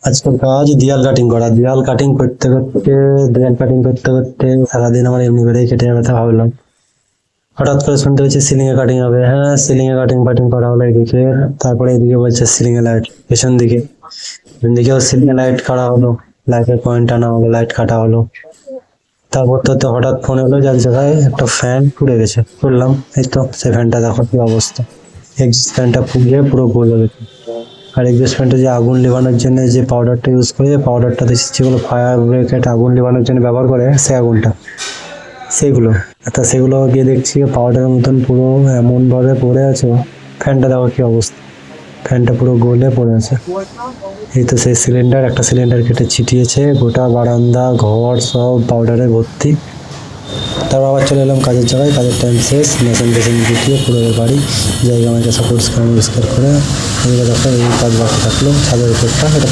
আজকের কাজ দেয়াল কাটিং করতে করতে সারাদিন আমার এমনি করেই কেটে যাবে তা ভাবলাম। হঠাৎ করে শুনতে হচ্ছে সিলিং এ কাটিং হবে। হ্যাঁ, সিলিং এ কাটিং ফাটিং করা হলো এদিকে। তারপরে এদিকে বলছে সিলিং এ লাইট, পেছন দিকেও সিলিং এ লাইট করা হলো, লাইটের পয়েন্ট আনা হলো, লাইট কাটা হলো। তারপর তো হঠাৎ ফোন এলো যে এক জায়গায় একটা ফ্যান পুড়ে গেছে। বললাম এই তো সেই ফ্যানটা দেখো কি অবস্থা, এক্সস্ট ফ্যানটা পুড়ে পুরো গোল হয়ে গেছে। আর এক্সস্ট ফ্যানটা যে আগুন নেভানোর জন্য যে পাউডারটা ইউজ করে, পাউডারটা দেখছি যেগুলো ফায়ার ব্রিগেড আগুন নেভানোর জন্য ব্যবহার করে, সেই আগুনটা সেগুলো সেগুলো গিয়ে দেখছি পাউডারের মতন পুরো এমন ভাবে পড়ে আছে। ফ্যানটা দেখো কি অবস্থা, ফ্যানটা পুরো গলে পড়ে আছে। এই তো সেই সিলিন্ডার, একটা সিলিন্ডার কেটে ছিটিয়েছে, গোটা বারান্দা ঘর সব পাউডারে ভর্তি। তারপর আবার চলে এলাম কাজের জায়গায়, কাজের টাইম শেষ, মেশিন টেশিন গুটিয়ে পুরো বাড়ি জায়গা আমাকে পরিষ্কার করে এদিকে দেখো এই কাজ বাকি থাকলো ছাদের উপরটা, এটা